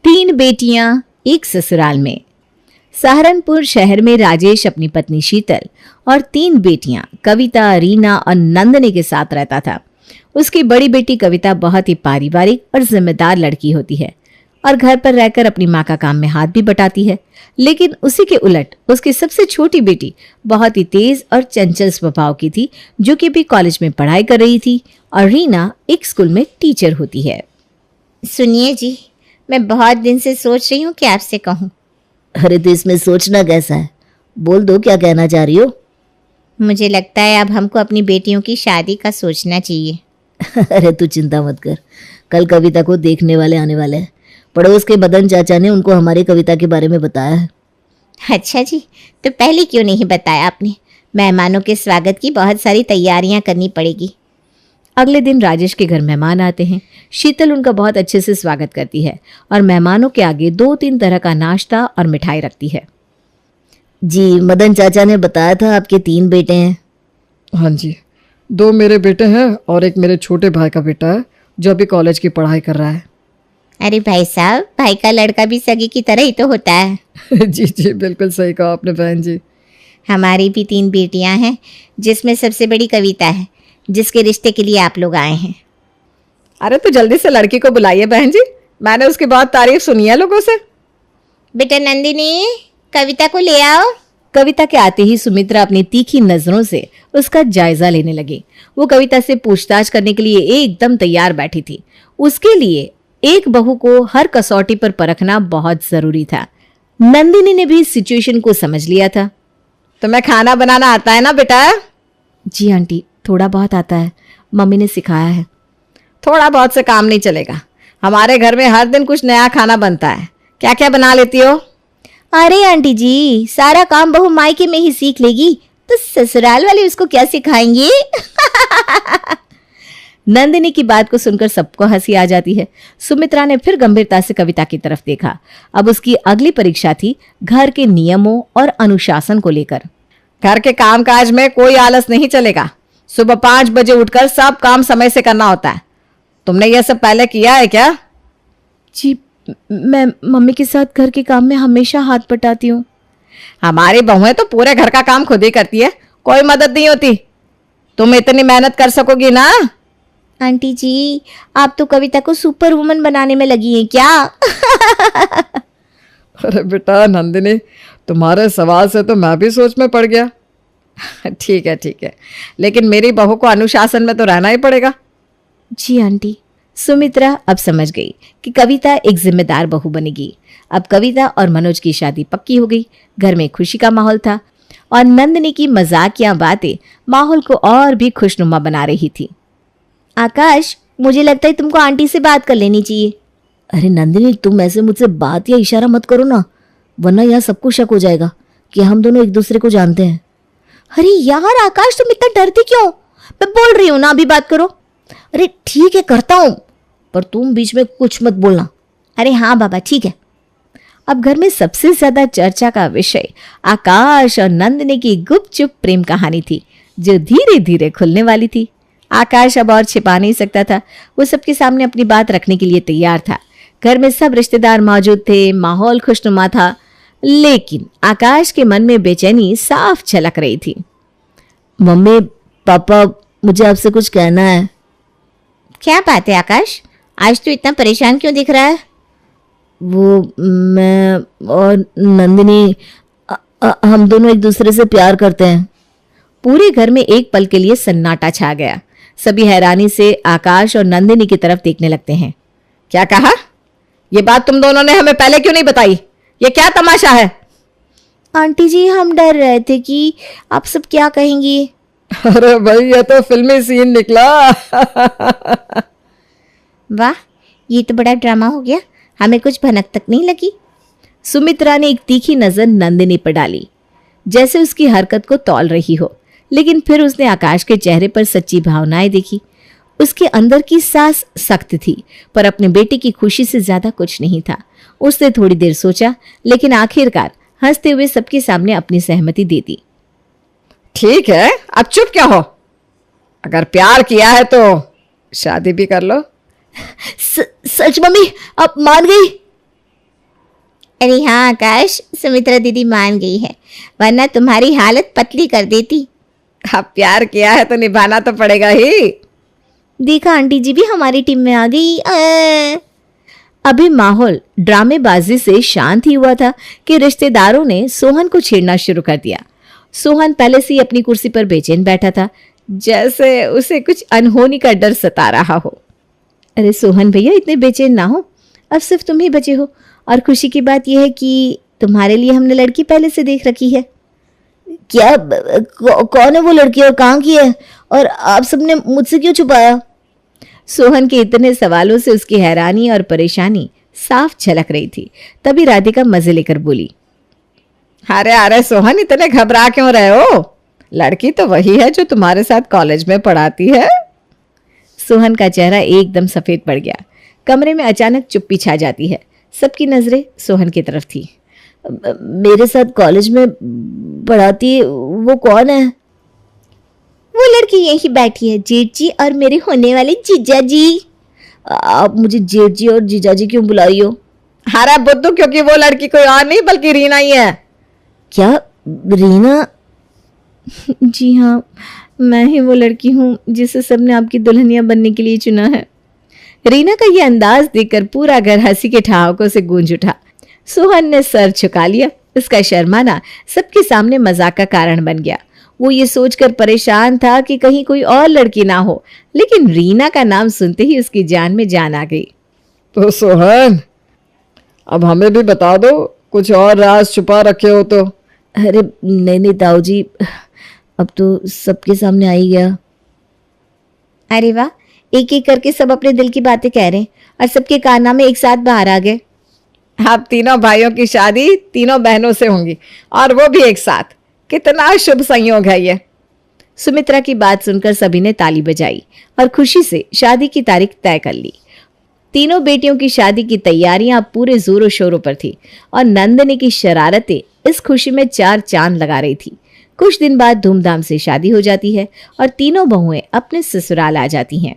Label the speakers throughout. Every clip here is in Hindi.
Speaker 1: तीन बेटियां एक ससुराल में। सहारनपुर शहर में राजेश अपनी पत्नी शीतल और तीन बेटियां कविता, रीना और नंदनी के साथ रहता था। उसकी बड़ी बेटी कविता बहुत ही पारिवारिक और जिम्मेदार लड़की होती है और घर पर रहकर अपनी माँ का काम में हाथ भी बटाती है। लेकिन उसी के उलट उसकी सबसे छोटी बेटी बहुत ही तेज और चंचल स्वभाव की थी, जो कि भी कॉलेज में पढ़ाई कर रही थी, और रीना एक स्कूल में टीचर होती है।
Speaker 2: सुनिए जी, मैं बहुत दिन से सोच रही हूँ कि आपसे कहूँ।
Speaker 3: अरे तो इसमें सोचना कैसा है, बोल दो क्या कहना चाह रही हो।
Speaker 2: मुझे लगता है अब हमको अपनी बेटियों की शादी का सोचना चाहिए।
Speaker 3: अरे तू चिंता मत कर, कल कविता को देखने वाले आने वाले हैं। पड़ोस के मदन चाचा ने उनको हमारी कविता के बारे में बताया है।
Speaker 2: अच्छा जी, तो पहले क्यों नहीं बताया आपने? मेहमानों के स्वागत की बहुत सारी तैयारियां करनी पड़ेगी।
Speaker 1: अगले दिन राजेश के घर मेहमान आते हैं। शीतल उनका बहुत अच्छे से स्वागत करती है और मेहमानों के आगे 2-3 तरह का नाश्ता और मिठाई रखती है।
Speaker 3: जी, मदन चाचा ने बताया था आपके 3 बेटे हैं।
Speaker 4: हाँ जी, 2 मेरे बेटे हैं और एक मेरे छोटे भाई का बेटा है जो अभी कॉलेज की पढ़ाई कर रहा है।
Speaker 2: अरे भाई साहब, भाई का लड़का भी सगे की तरह ही तो होता है।
Speaker 4: जी जी, बिल्कुल सही कहा आपने बहन जी।
Speaker 2: हमारी भी 3 बेटियां हैं, जिसमें सबसे बड़ी कविता है, जिसके रिश्ते के लिए आप लोग आए हैं।
Speaker 5: अरे तो जल्दी से लड़की को बुलाइए बहन जी, मैंने उसकी बहुत तारीफ सुनी है लोगों से।
Speaker 2: बेटा नंदिनी, कविता को ले आओ।
Speaker 1: कविता के आते ही सुमित्रा अपनी तीखी नजरों से उसका जायजा लेने लगी। वो कविता से पूछताछ करने के लिए एकदम तैयार बैठी थी। उसके लिए एक बहू को हर कसौटी पर परखना बहुत जरूरी था। नंदिनी ने भी इस सिचुएशन को समझ लिया था।
Speaker 5: तुम्हें खाना बनाना आता है ना बेटा?
Speaker 1: जी आंटी, थोड़ा बहुत आता है, मम्मी ने सिखाया है।
Speaker 5: थोड़ा बहुत से काम नहीं चलेगा, हमारे घर में हर दिन कुछ नया खाना बनता है। क्या क्या बना लेती हो?
Speaker 2: अरे आंटी जी, सारा काम बहू मायके में ही सीख लेगी तो ससुराल वाले उसको क्या सिखाएंगे?
Speaker 1: नंदिनी की बात को सुनकर सबको हंसी आ जाती है। सुमित्रा ने फिर गंभीरता से कविता की तरफ देखा। अब उसकी अगली परीक्षा थी घर के नियमों और अनुशासन को लेकर।
Speaker 5: घर के कामकाज में कोई आलस नहीं चलेगा। सुबह 5 बजे उठकर सब काम समय से करना होता है। तुमने यह सब पहले किया है क्या?
Speaker 1: जी, मैं मम्मी के साथ घर के काम में हमेशा हाथ बटाती हूँ।
Speaker 5: हमारी बहुएं तो पूरे घर का काम खुद ही करती है, कोई मदद नहीं होती। तुम इतनी मेहनत कर सकोगी ना?
Speaker 2: आंटी जी, आप तो कविता को सुपर वुमन बनाने में लगी हैं क्या?
Speaker 4: अरे बेटा नंदिनी, तुम्हारे सवाल से तो मैं भी सोच में पड़ गया।
Speaker 5: ठीक है, लेकिन मेरी बहू को अनुशासन में तो रहना ही पड़ेगा।
Speaker 1: जी आंटी। सुमित्रा अब समझ गई कि कविता एक जिम्मेदार बहू बनेगी। अब कविता और मनोज की शादी पक्की हो गई। घर में खुशी का माहौल था और नंदिनी की मजाकिया बातें माहौल को और भी खुशनुमा बना रही थी।
Speaker 2: आकाश, मुझे लगता है तुमको आंटी से बात कर लेनी चाहिए।
Speaker 3: अरे नंदिनी, तुम ऐसे मुझसे बात या इशारा मत करो ना, वरना यहाँ सबको शक हो जाएगा कि हम दोनों एक दूसरे को जानते हैं।
Speaker 2: अरे यार आकाश, तुम इतना डरती क्यों? मैं बोल रही हूँ ना, अभी बात करो।
Speaker 3: अरे ठीक है, करता हूँ, पर तुम बीच में कुछ मत बोलना।
Speaker 2: अरे हाँ बाबा, ठीक है।
Speaker 1: अब घर में सबसे ज्यादा चर्चा का विषय आकाश और नंदिनी की गुपचुप प्रेम कहानी थी, जो धीरे धीरे खुलने वाली थी। आकाश अब और छिपा नहीं सकता था। वो सबके सामने अपनी बात रखने के लिए तैयार था। घर में सब रिश्तेदार मौजूद थे, माहौल खुशनुमा था, लेकिन आकाश के मन में बेचैनी साफ झलक रही थी।
Speaker 3: मम्मी पापा, मुझे आपसे कुछ कहना है।
Speaker 2: क्या बात है आकाश, आज तू इतना परेशान क्यों दिख रहा है?
Speaker 3: वो मैं और नंदिनी हम दोनों एक दूसरे से प्यार करते हैं।
Speaker 1: पूरे घर में एक पल के लिए सन्नाटा छा गया। सभी हैरानी से आकाश और नंदिनी की तरफ देखने लगते हैं।
Speaker 5: क्या कहा? ये बात तुम दोनों ने हमें पहले क्यों नहीं बताई? ये क्या तमाशा है?
Speaker 2: आंटी जी, हम डर रहे थे कि आप सब क्या कहेंगी।
Speaker 4: अरे भाई, ये तो फिल्मी सीन निकला।
Speaker 2: वाह, ये तो बड़ा ड्रामा हो गया, हमें कुछ भनक तक नहीं लगी।
Speaker 1: सुमित्रा ने एक तीखी नजर नंदिनी पर डाली, जैसे उसकी हरकत को तौल रही हो, लेकिन फिर उसने आकाश के चेहरे पर सच्ची भावनाएं देखी। उसके अंदर की सांस सख्त थी, पर अपने बेटे की खुशी से ज्यादा कुछ नहीं था। उसने थोड़ी देर सोचा, लेकिन आखिरकार हंसते हुए सबके सामने अपनी सहमति दे दी।
Speaker 5: ठीक है, अब चुप क्या हो? अगर प्यार किया है तो शादी भी कर लो।
Speaker 3: सच मम्मी, अब मान गई?
Speaker 2: अरे हाँ आकाश, सुमित्रा दीदी मान गई है, वरना तुम्हारी हालत पतली कर देती।
Speaker 5: अब प्यार किया है तो निभाना तो पड़ेगा ही।
Speaker 1: देखा, आंटी जी भी हमारी टीम में आ गई। अभी माहौल ड्रामेबाजी से शांत ही हुआ था कि रिश्तेदारों ने सोहन को छेड़ना शुरू कर दिया। सोहन पहले से ही अपनी कुर्सी पर बेचैन बैठा था, जैसे उसे कुछ अनहोनी का डर सता रहा हो। अरे सोहन भैया, इतने बेचैन ना हो, अब सिर्फ तुम ही बचे हो, और खुशी की बात यह है कि तुम्हारे लिए हमने लड़की पहले से देख रखी है।
Speaker 3: क्या कौन है वो लड़की और कहाँ की है, और आप सबने मुझसे क्यों छुपाया?
Speaker 1: सोहन के इतने सवालों से उसकी हैरानी और परेशानी साफ झलक रही थी। तभी राधिका मजे लेकर बोली,
Speaker 5: अरे अरे सोहन, इतने घबरा क्यों रहे हो? लड़की तो वही है जो तुम्हारे साथ कॉलेज में पढ़ाती है।
Speaker 1: सोहन का चेहरा एकदम सफेद पड़ गया। कमरे में अचानक चुप्पी छा जाती है। सबकी नजरें सोहन की तरफ थी।
Speaker 3: मेरे साथ कॉलेज में पढ़ाती वो कौन है?
Speaker 2: वो लड़की यही बैठी है, जेठ जी और मेरे होने वाले जीजा जी।
Speaker 3: आप मुझे जेठ जी और जीजा जी क्यों बुलाई हो?
Speaker 5: अरे बुद्धू, क्योंकि वो लड़की कोई और नहीं बल्कि रीना ही है।
Speaker 3: क्या रीना?
Speaker 1: जी हाँ, मैं ही वो लड़की हूँ जिसे सबने आपकी दुल्हनिया बनने के लिए चुना है। रीना का ये अंदाज देखकर पूरा घर हंसी के ठहाकों से गूंज उठा। सोहन ने सर झुका लिया। इसका शर्माना सबके सामने मजाक का कारण बन गया। वो ये सोचकर परेशान था कि कहीं कोई और लड़की ना हो, लेकिन रीना का नाम सुनते ही उसकी जान में जान आ गई।
Speaker 4: तो सोहन, अब हमें भी बता दो, कुछ और राज छुपा रखे हो तो।
Speaker 3: अरे नहीं ताऊ जी, अब तो सबके सामने आ ही गया।
Speaker 2: अरे वाह, एक एक करके सब अपने दिल की बातें कह रहे हैं और सबके कारनामे एक साथ बाहर आ गए।
Speaker 5: अब तीनों भाइयों की शादी तीनों बहनों से होंगी, और वो भी एक साथ। कितना शुभ संयोग है ये।
Speaker 1: सुमित्रा की बात सुनकर सभी ने ताली बजाई और खुशी से शादी की तारीख तय कर ली। तीनों बेटियों की शादी की तैयारियां पूरे जोरों शोरों पर थी और नंदिनी की शरारतें इस खुशी में चार चांद लगा रही थी। कुछ दिन बाद धूमधाम से शादी हो जाती है और तीनों बहुएं अपने ससुराल आ जाती हैं।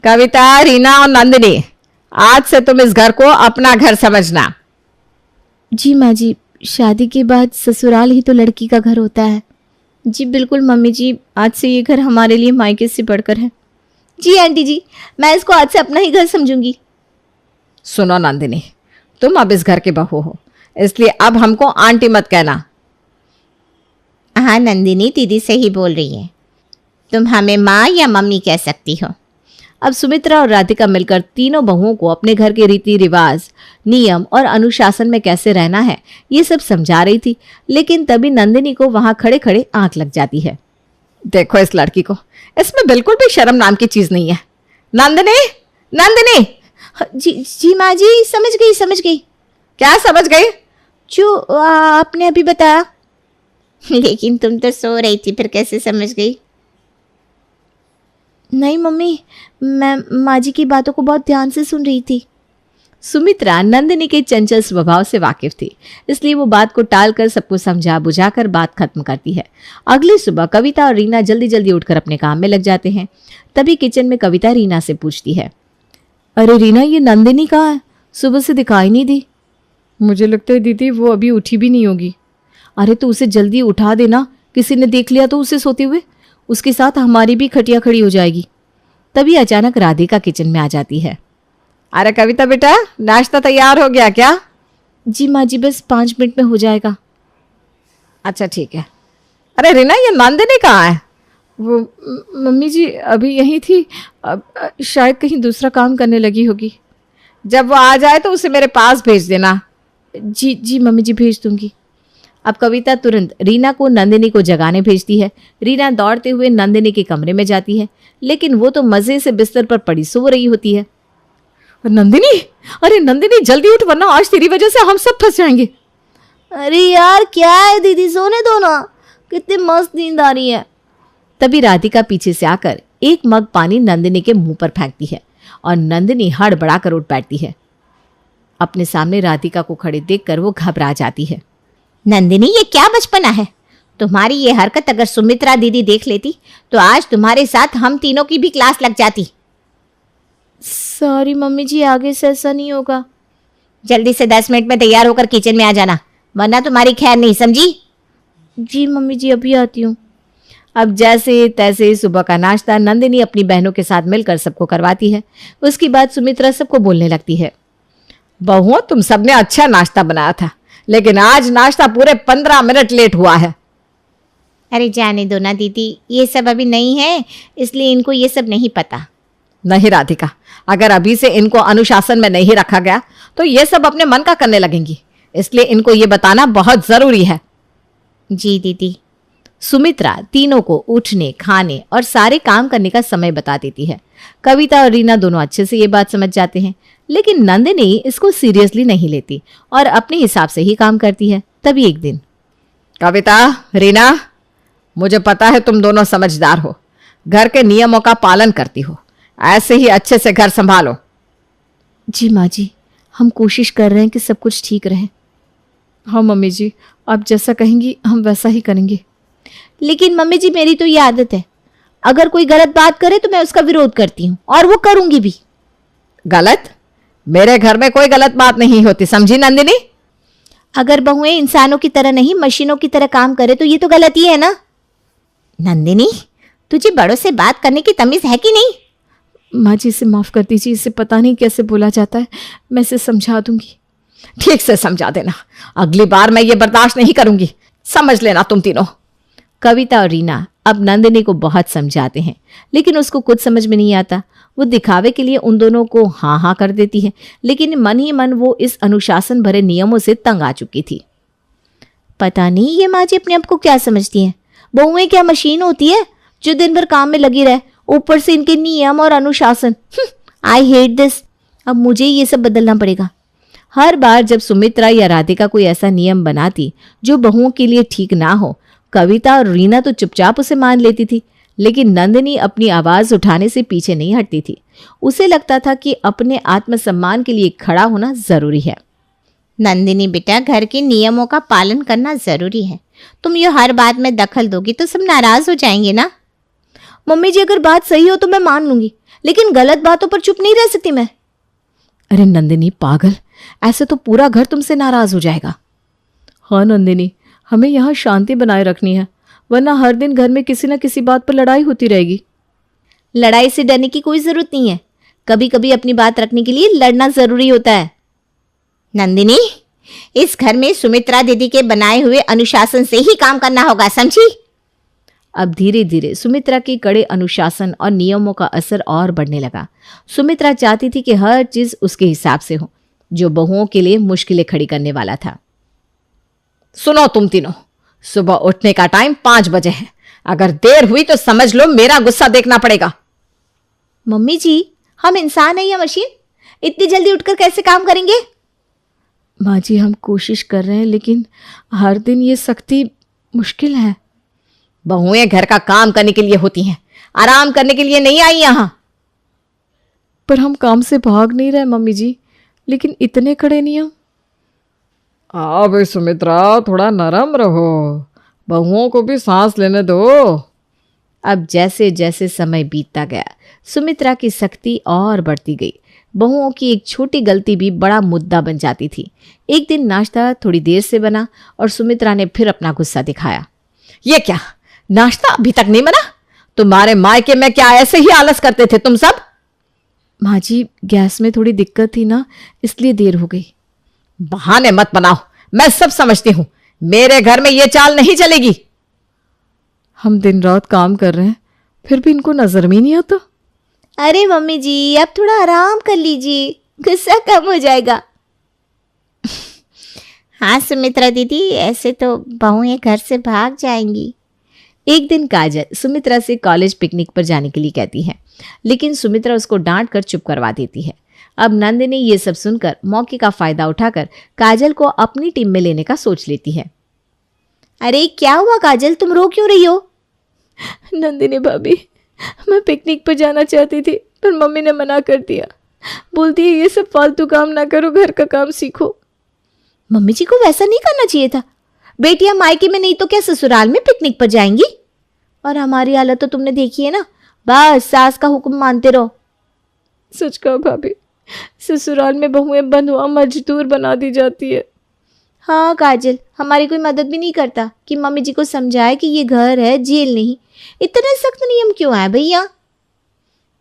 Speaker 5: कविता, रीना और नंदिनी, आज से तुम इस घर को अपना घर समझना।
Speaker 1: जी माँ जी, शादी के बाद ससुराल ही तो लड़की का घर होता है। जी बिल्कुल मम्मी जी, आज से ये घर हमारे लिए मायके से बढ़कर है।
Speaker 2: जी आंटी जी, मैं इसको आज से अपना ही घर समझूंगी।
Speaker 5: सुनो नंदिनी, तुम अब इस घर की बहू हो, इसलिए अब हमको आंटी मत कहना।
Speaker 2: हाँ नंदिनी दीदी सही बोल रही है, तुम हमें माँ या मम्मी कह सकती हो।
Speaker 1: अब सुमित्रा और राधिका मिलकर तीनों बहुओं को अपने घर के रीति रिवाज, नियम और अनुशासन में कैसे रहना है ये सब समझा रही थी। लेकिन तभी नंदिनी को वहां खड़े खड़े आंख लग जाती है।
Speaker 5: देखो इस लड़की को, इसमें बिल्कुल भी शर्म नाम की चीज नहीं है। नंदिनी, नंदिनी।
Speaker 2: जी माँ जी, समझ गई।
Speaker 5: क्या समझ गई?
Speaker 2: जो आपने अभी बताया। लेकिन तुम तो सो रही थी, फिर कैसे समझ गई?
Speaker 1: नहीं मम्मी, मैं माँ जी की बातों को बहुत ध्यान से सुन रही थी। सुमित्रा नंदिनी के चंचल स्वभाव से वाकिफ थी, इसलिए वो बात को टालकर सबको समझा बुझाकर बात खत्म करती है। अगली सुबह कविता और रीना जल्दी जल्दी उठकर अपने काम में लग जाते हैं। तभी किचन में कविता रीना से पूछती है, अरे रीना, ये नंदिनी कहाँ है? सुबह से दिखाई नहीं दी।
Speaker 4: मुझे लगता है दीदी वो अभी उठी भी नहीं होगी।
Speaker 1: अरे तो उसे जल्दी उठा देना, किसी ने देख लिया तो उसे सोते हुए। उसके साथ हमारी भी खटिया खड़ी हो जाएगी। तभी अचानक राधिका किचन में आ जाती है।
Speaker 5: अरे कविता बेटा, नाश्ता तैयार हो गया क्या?
Speaker 1: जी माँ जी, बस 5 मिनट में हो जाएगा।
Speaker 5: अच्छा ठीक है। अरे रीना, ये नंदिनी कहाँ है?
Speaker 4: वो मम्मी जी अभी यहीं थी, अब शायद कहीं दूसरा काम करने लगी होगी।
Speaker 5: जब वो आ जाए तो उसे मेरे पास भेज देना।
Speaker 1: जी मम्मी जी, भेज दूंगी। अब कविता तुरंत रीना को नंदिनी को जगाने भेजती है। रीना दौड़ते हुए नंदिनी के कमरे में जाती है, लेकिन वो तो मजे से बिस्तर पर पड़ी सो रही होती है।
Speaker 5: नंदिनी, अरे नंदिनी जल्दी उठ, वरना आज तेरी वजह से हम सब फंस जाएंगे।
Speaker 3: अरे यार क्या है दीदी, सोने दो ना, कितनी मस्त नींद आ रही है।
Speaker 1: तभी राधिका पीछे से आकर एक मग पानी नंदिनी के मुंह पर फेंकती है और नंदिनी हड़बड़ाकर उठ बैठती है। अपने सामने राधिका को खड़े देखकर वो घबरा जाती है।
Speaker 2: नंदिनी, ये क्या बचपना है? तुम्हारी ये हरकत अगर सुमित्रा दीदी देख लेती तो आज तुम्हारे साथ हम तीनों की भी क्लास लग जाती।
Speaker 1: सॉरी मम्मी जी, आगे से ऐसा नहीं होगा।
Speaker 2: जल्दी से 10 मिनट में तैयार होकर किचन में आ जाना, वरना तुम्हारी खैर नहीं, समझी?
Speaker 1: जी मम्मी जी, अभी आती हूँ। अब जैसे तैसे सुबह का नाश्ता नंदिनी अपनी बहनों के साथ मिलकर सबको करवाती है। उसके बाद सुमित्रा सबको बोलने लगती है।
Speaker 5: बहुओं, तुम सबने अच्छा नाश्ता बनाया था, लेकिन आज नाश्ता पूरे 15 मिनट लेट हुआ है।
Speaker 2: अरे जाने दो ना दीदी, ये सब अभी नहीं है, इसलिए इनको ये सब नहीं पता।
Speaker 5: नहीं राधिका, अगर अभी से इनको अनुशासन में नहीं रखा गया तो ये सब अपने मन का करने लगेंगी, इसलिए इनको ये बताना बहुत जरूरी है।
Speaker 2: जी दीदी।
Speaker 1: सुमित्रा तीनों को उठने, खाने और सारे काम करने का समय बता देती है। कविता और रीना दोनों अच्छे से ये बात समझ जाते हैं, लेकिन नंदिनी इसको सीरियसली नहीं लेती और अपने हिसाब से ही काम करती है। तभी एक दिन,
Speaker 5: कविता, रीना, मुझे पता है तुम दोनों समझदार हो, घर के नियमों का पालन करती हो, ऐसे ही अच्छे से घर संभालो।
Speaker 1: जी माँ जी, हम कोशिश कर रहे हैं कि सब कुछ ठीक रहे।
Speaker 4: हाँ मम्मी जी, आप जैसा कहेंगी हम वैसा ही करेंगे।
Speaker 2: लेकिन मम्मी जी, मेरी तो ये आदत है, अगर कोई गलत बात करे तो मैं उसका विरोध करती हूँ, और वो करूंगी भी।
Speaker 5: गलत? मेरे घर में कोई गलत बात नहीं होती, समझी नंदिनी?
Speaker 2: अगर बहुएं इंसानों की तरह नहीं मशीनों की तरह काम करे तो ये तो गलत ही है ना। नंदिनी, तुझे बड़ों से बात करने की तमीज है कि नहीं?
Speaker 4: माँ जी, इसे माफ़ कर दीजिए, इसे पता नहीं कैसे बोला जाता है, मैं इसे समझा दूंगी।
Speaker 5: ठीक से समझा देना, अगली बार मैं ये बर्दाश्त नहीं करूंगी, समझ लेना तुम तीनों।
Speaker 1: कविता और रीना अब नंदिनी को बहुत समझाते हैं, लेकिन उसको कुछ समझ में नहीं आता। वो दिखावे के लिए उन दोनों को हाँ हाँ कर देती है, लेकिन मन ही मन वो इस अनुशासन भरे नियमों से तंग आ चुकी थी।
Speaker 2: पता नहीं ये माँ जी अपने आप को क्या समझती हैं। बहुएं क्या मशीन होती है जो दिन भर काम में लगी रहे, ऊपर से इनके नियम और अनुशासन। I hate this. अब मुझे ये सब बदलना पड़ेगा।
Speaker 1: हर बार जब सुमित्रा या राधिका कोई ऐसा नियम बनाती जो बहुओं के लिए ठीक ना हो, कविता और रीना तो चुपचाप उसे मान लेती थी, लेकिन नंदिनी अपनी आवाज उठाने से पीछे नहीं हटती थी। उसे लगता था कि अपने आत्मसम्मान के लिए खड़ा होना जरूरी है।
Speaker 2: नंदिनी बेटा, घर के नियमों का पालन करना जरूरी है। तुम ये हर बात में दखल दोगी तो सब नाराज हो जाएंगे ना।
Speaker 1: मम्मी जी, अगर बात सही हो तो मैं मान लूंगी, लेकिन गलत बातों पर चुप नहीं रह सकती मैं।
Speaker 4: अरे नंदिनी पागल, ऐसे तो पूरा घर तुमसे नाराज हो जाएगा। हाँ नंदिनी, हमें यहाँ शांति बनाए रखनी है, वरना हर दिन घर में किसी न किसी बात पर लड़ाई होती रहेगी।
Speaker 2: लड़ाई से डरने की कोई जरूरत नहीं है, कभी कभी अपनी बात रखने के लिए लड़ना जरूरी होता है। नंदिनी, इस घर में सुमित्रा दीदी के बनाए हुए अनुशासन से ही काम करना होगा, समझी?
Speaker 1: अब धीरे धीरे सुमित्रा के कड़े अनुशासन और नियमों का असर और बढ़ने लगा। सुमित्रा चाहती थी कि हर चीज उसके हिसाब से हो, जो बहुओं के लिए मुश्किलें खड़ी करने वाला था।
Speaker 5: सुनो तुम तीनों, सुबह उठने का टाइम 5 बजे है, अगर देर हुई तो समझ लो मेरा गुस्सा देखना पड़ेगा।
Speaker 2: मम्मी जी, हम इंसान है या मशीन? इतनी जल्दी उठकर कैसे काम करेंगे?
Speaker 4: माँ जी, हम कोशिश कर रहे हैं, लेकिन हर दिन ये सख्ती मुश्किल है।
Speaker 5: बहुएं घर का काम करने के लिए होती हैं, आराम करने के लिए नहीं आई यहां।
Speaker 4: पर हम काम से भाग नहीं रहे मम्मी जी, लेकिन इतने कड़े नियम।
Speaker 6: हाँ भाई सुमित्रा, थोड़ा नरम रहो, बहुओं को भी सांस लेने दो।
Speaker 1: अब जैसे जैसे समय बीतता गया, सुमित्रा की सख्ती और बढ़ती गई। बहुओं की एक छोटी गलती भी बड़ा मुद्दा बन जाती थी। एक दिन नाश्ता थोड़ी देर से बना और सुमित्रा ने फिर अपना गुस्सा दिखाया।
Speaker 5: ये क्या, नाश्ता अभी तक नहीं बना? तुम्हारे मायके में क्या ऐसे ही आलस करते थे तुम सब?
Speaker 4: माँ जी, गैस में थोड़ी दिक्कत थी ना, इसलिए देर हो गई।
Speaker 5: बहाने मत बनाओ, मैं सब समझती हूँ, मेरे घर में ये चाल नहीं चलेगी।
Speaker 4: हम दिन रात काम कर रहे हैं, फिर भी इनको नजर में नहीं आता।
Speaker 2: अरे मम्मी जी, आप थोड़ा आराम कर लीजिए, गुस्सा कम हो जाएगा। हाँ सुमित्रा दीदी, ऐसे तो बहुएं घर से भाग जाएंगी।
Speaker 1: एक दिन काजल सुमित्रा से कॉलेज पिकनिक पर जाने के लिए कहती है, लेकिन सुमित्रा उसको डांट कर चुप करवा देती है। अब नंदिनी ये सब सुनकर मौके का फायदा उठाकर काजल को अपनी टीम में लेने का सोच लेती है।
Speaker 2: अरे क्या हुआ काजल, तुम रो क्यों रही हो?
Speaker 4: नंदिनी भाभी, मैं पिकनिक पर जाना चाहती थी, पर मम्मी ने मना कर दिया। बोलती है ये सब फालतू काम ना करो, घर का काम सीखो।
Speaker 2: मम्मी जी को वैसा नहीं करना चाहिए था। बेटियां मायके में नहीं तो क्या ससुराल में पिकनिक पर जाएंगी? और हमारी हालत तो तुमने देखी है ना, बस सास का हुक्म मानते रहो।
Speaker 4: सच कहा भाभी, ससुराल में बहुएं बंधुआ मजदूर बना दी जाती है।
Speaker 2: हाँ काजल, हमारी कोई मदद भी नहीं करता कि मम्मी जी को समझाए कि ये घर है, जेल नहीं। इतने सख्त नियम क्यों आए भैया?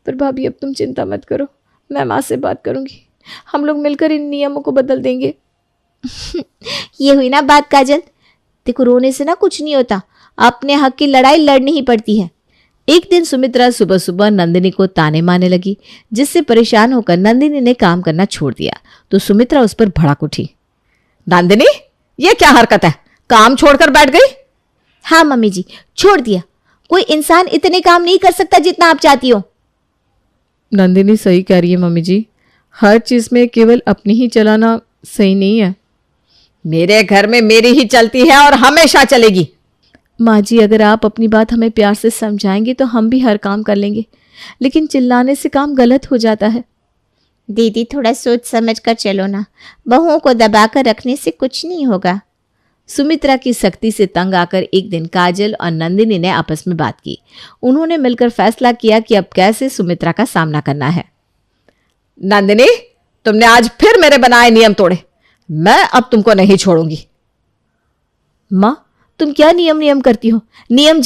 Speaker 4: पर भाभी अब तुम चिंता मत करो, मैं माँ से बात करूंगी, हम लोग मिलकर इन नियमों को बदल देंगे।
Speaker 2: ये हुई ना बात काजल। देखो, रोने से ना कुछ नहीं होता, अपने हक की लड़ाई लड़नी ही पड़ती है।
Speaker 1: एक दिन सुमित्रा सुबह सुबह नंदिनी को ताने मारने लगी, जिससे परेशान होकर नंदिनी ने काम करना छोड़ दिया तो सुमित्रा उस पर भड़क उठी।
Speaker 5: नंदिनी, ये क्या हरकत है? काम छोड़कर बैठ गई?
Speaker 2: हाँ मम्मी जी, छोड़ दिया। कोई इंसान इतने काम नहीं कर सकता जितना आप चाहती हो।
Speaker 4: नंदिनी सही कह रही है मम्मी जी, हर चीज में केवल अपनी ही चलाना सही नहीं है।
Speaker 5: मेरे घर में मेरी ही चलती है और हमेशा चलेगी।
Speaker 4: माँ जी, अगर आप अपनी बात हमें प्यार से समझाएंगे तो हम भी हर काम कर लेंगे, लेकिन चिल्लाने से काम गलत हो जाता है।
Speaker 2: दीदी, थोड़ा सोच समझ कर चलो ना, बहुओं को दबाकर रखने से कुछ नहीं होगा।
Speaker 1: सुमित्रा की सख्ती से तंग आकर एक दिन काजल और नंदिनी ने आपस में बात की। उन्होंने मिलकर फैसला किया कि अब कैसे सुमित्रा का सामना करना है।
Speaker 5: नंदिनी, तुमने आज फिर मेरे बनाए नियम तोड़े। मैं अब तुमको नहीं छोड़ूंगी।
Speaker 1: माँ, तुम क्या नियम करती हो? नियम